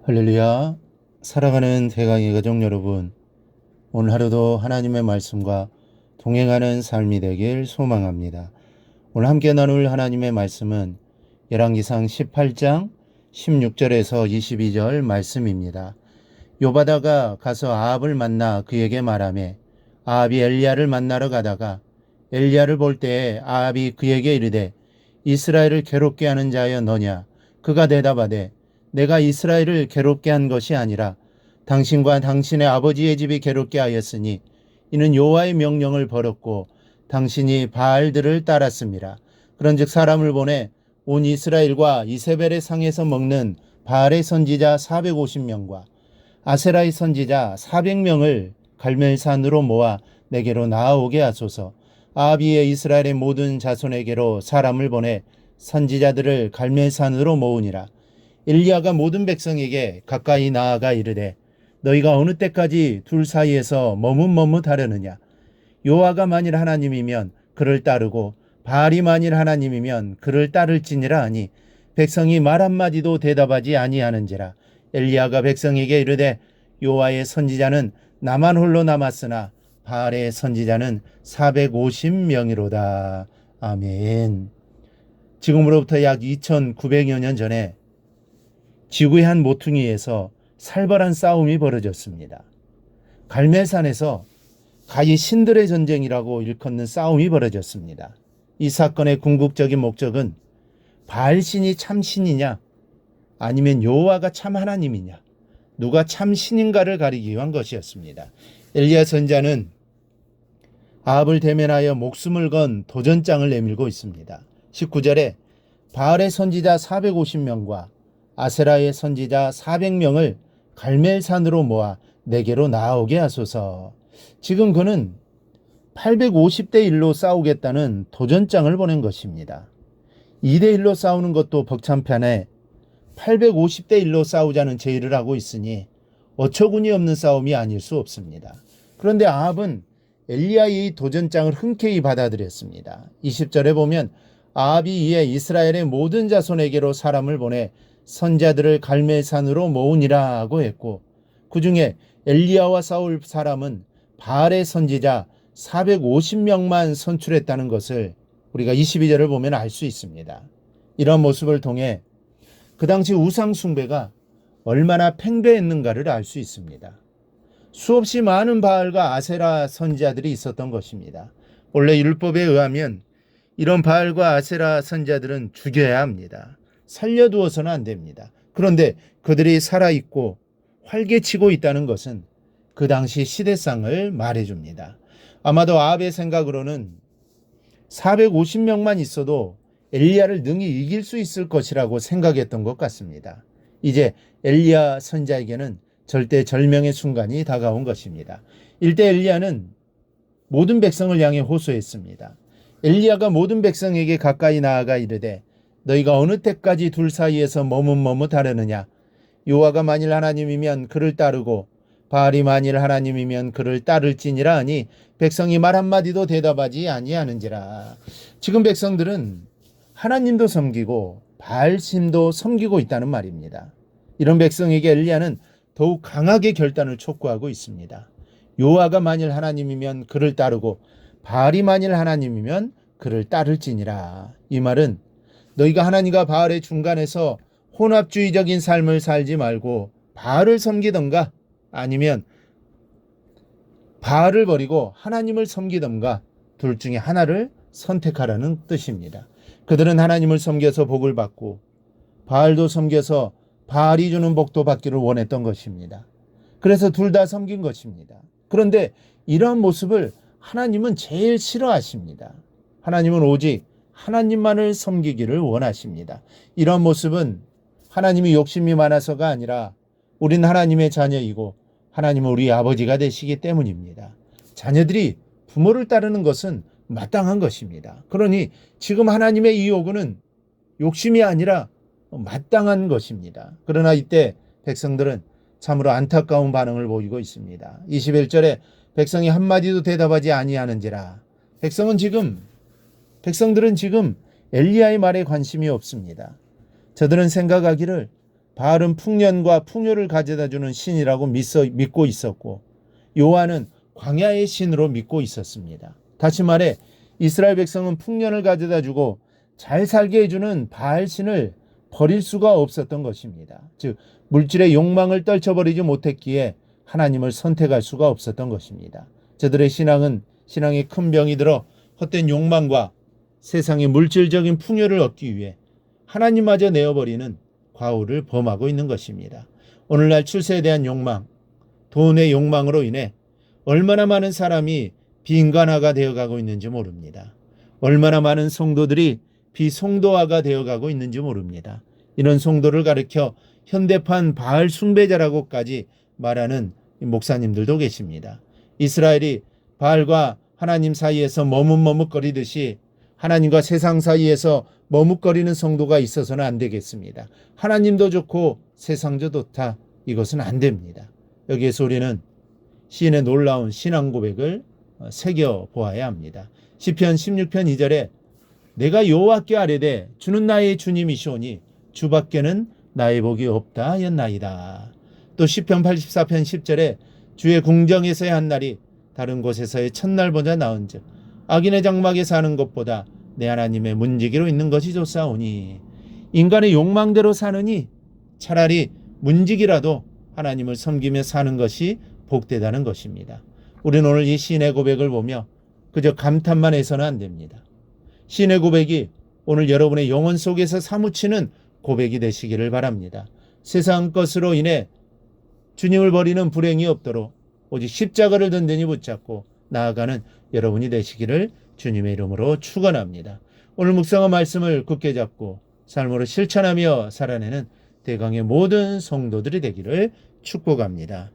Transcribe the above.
할렐루야. 살아가는 대강의 가족 여러분, 오늘 하루도 하나님의 말씀과 동행하는 삶이 되길 소망합니다. 오늘 함께 나눌 하나님의 말씀은 열왕기상 18장 16절에서 22절 말씀입니다. 요바다가 가서 아합을 만나 그에게 말하매 아합이 엘리야를 만나러 가다가 엘리야를 볼 때에 아합이 그에게 이르되 이스라엘을 괴롭게 하는 자여 너냐? 그가 대답하되 내가 이스라엘을 괴롭게 한 것이 아니라 당신과 당신의 아버지의 집이 괴롭게 하였으니 이는 여호와의 명령을 버렸고 당신이 바알들을 따랐습니다. 그런즉 사람을 보내 온 이스라엘과 이세벨의 상에서 먹는 바알의 선지자 450명과 아세라의 선지자 400명을 갈멜산으로 모아 내게로 나아오게 하소서. 아합이 이스라엘의 모든 자손에게로 사람을 보내 선지자들을 갈멜산으로 모으니라. 엘리야가 모든 백성에게 가까이 나아가 이르되 너희가 어느 때까지 둘 사이에서 머뭇머뭇하려느냐. 여호와가 만일 하나님이면 그를 따르고 바알이 만일 하나님이면 그를 따를지니라 하니 백성이 말 한마디도 대답하지 아니하는지라. 엘리야가 백성에게 이르되 여호와의 선지자는 나만 홀로 남았으나 바알의 선지자는 450명이로다. 아멘. 지금으로부터 약 2900여 년 전에 지구의 한 모퉁이에서 살벌한 싸움이 벌어졌습니다. 갈멜산에서 가히 신들의 전쟁이라고 일컫는 싸움이 벌어졌습니다. 이 사건의 궁극적인 목적은 바알신이 참 신이냐 아니면 여호와가 참 하나님이냐, 누가 참 신인가를 가리기 위한 것이었습니다. 엘리야 선지자는 아합을 대면하여 목숨을 건 도전장을 내밀고 있습니다. 19절에 바알의 선지자 450명과 아세라의 선지자 400명을 갈멜산으로 모아 내게로 나아오게 하소서. 지금 그는 850대 1로 싸우겠다는 도전장을 보낸 것입니다. 2대 1로 싸우는 것도 벅찬 편에 850대 1로 싸우자는 제의를 하고 있으니 어처구니 없는 싸움이 아닐 수 없습니다. 그런데 아합은 엘리야의 도전장을 흔쾌히 받아들였습니다. 20절에 보면 아합이 이에 이스라엘의 모든 자손에게로 사람을 보내 선자들을 갈멜산으로 모으니라 하고 했고, 그 중에 엘리야와 싸울 사람은 바알의 선지자 450명만 선출했다는 것을 우리가 22절을 보면 알 수 있습니다. 이런 모습을 통해 그 당시 우상 숭배가 얼마나 팽배했는가를 알 수 있습니다. 수없이 많은 바알과 아세라 선지자들이 있었던 것입니다. 원래 율법에 의하면 이런 바알과 아세라 선지자들은 죽여야 합니다. 살려두어서는 안 됩니다. 그런데 그들이 살아있고 활개치고 있다는 것은 그 당시 시대상을 말해줍니다. 아마도 아합의 생각으로는 450명만 있어도 엘리야를 능히 이길 수 있을 것이라고 생각했던 것 같습니다. 이제 엘리야 선지자에게는 절대 절명의 순간이 다가온 것입니다. 일대 엘리야는 모든 백성을 향해 호소했습니다. 엘리야가 모든 백성에게 가까이 나아가 이르되 너희가 어느 때까지 둘 사이에서 머뭇머뭇하려느냐. 여호와가 만일 하나님이면 그를 따르고 바알이 만일 하나님이면 그를 따를지니라 하니 백성이 말 한마디도 대답하지 아니하는지라. 지금 백성들은 하나님도 섬기고 바알신도 섬기고 있다는 말입니다. 이런 백성에게 엘리야는 더욱 강하게 결단을 촉구하고 있습니다. 여호와가 만일 하나님이면 그를 따르고 바알이 만일 하나님이면 그를 따를지니라. 이 말은 너희가 하나님과 바알의 중간에서 혼합주의적인 삶을 살지 말고 바알을 섬기던가 아니면 바알을 버리고 하나님을 섬기던가 둘 중에 하나를 선택하라는 뜻입니다. 그들은 하나님을 섬겨서 복을 받고 바알도 섬겨서 바알이 주는 복도 받기를 원했던 것입니다. 그래서 둘 다 섬긴 것입니다. 그런데 이러한 모습을 하나님은 제일 싫어하십니다. 하나님은 오직 하나님만을 섬기기를 원하십니다. 이런 모습은 하나님이 욕심이 많아서가 아니라 우린 하나님의 자녀이고 하나님은 우리 아버지가 되시기 때문입니다. 자녀들이 부모를 따르는 것은 마땅한 것입니다. 그러니 지금 하나님의 이 요구는 욕심이 아니라 마땅한 것입니다. 그러나 이때 백성들은 참으로 안타까운 반응을 보이고 있습니다. 21절에 백성이 한마디도 대답하지 아니하는지라. 백성들은 지금 엘리야의 말에 관심이 없습니다. 저들은 생각하기를 바알은 풍년과 풍요를 가져다주는 신이라고 믿고 있었고 요한은 광야의 신으로 믿고 있었습니다. 다시 말해 이스라엘 백성은 풍년을 가져다주고 잘 살게 해주는 바알 신을 버릴 수가 없었던 것입니다. 즉 물질의 욕망을 떨쳐버리지 못했기에 하나님을 선택할 수가 없었던 것입니다. 저들의 신앙에 큰 병이 들어 헛된 욕망과 세상의 물질적인 풍요를 얻기 위해 하나님마저 내어버리는 과오를 범하고 있는 것입니다. 오늘날 출세에 대한 욕망, 돈의 욕망으로 인해 얼마나 많은 사람이 비인간화가 되어가고 있는지 모릅니다. 얼마나 많은 성도들이 비송도화가 되어가고 있는지 모릅니다. 이런 성도를 가리켜 현대판 바알 숭배자라고까지 말하는 목사님들도 계십니다. 이스라엘이 바알과 하나님 사이에서 머뭇머뭇거리듯이 하나님과 세상 사이에서 머뭇거리는 성도가 있어서는 안 되겠습니다. 하나님도 좋고 세상도 좋다. 이것은 안 됩니다. 여기에서 우리는 시인의 놀라운 신앙 고백을 새겨보아야 합니다. 시편 16편 2절에 내가 여호와께 아뢰되 주는 나의 주님이시오니 주밖에는 나의 복이 없다 하였나이다. 또 시편 84편 10절에 주의 궁정에서의 한 날이 다른 곳에서의 첫날보다 나은즉 악인의 장막에 사는 것보다 내 하나님의 문지기로 있는 것이 좋사오니 인간의 욕망대로 사느니 차라리 문지기라도 하나님을 섬기며 사는 것이 복되다는 것입니다. 우리는 오늘 이 시인의 고백을 보며 그저 감탄만 해서는 안 됩니다. 시인의 고백이 오늘 여러분의 영혼 속에서 사무치는 고백이 되시기를 바랍니다. 세상 것으로 인해 주님을 버리는 불행이 없도록 오직 십자가를 든든히 붙잡고 나아가는 여러분이 되시기를 주님의 이름으로 축원합니다. 오늘 묵상한 말씀을 굳게 잡고 삶으로 실천하며 살아내는 대강의 모든 성도들이 되기를 축복합니다.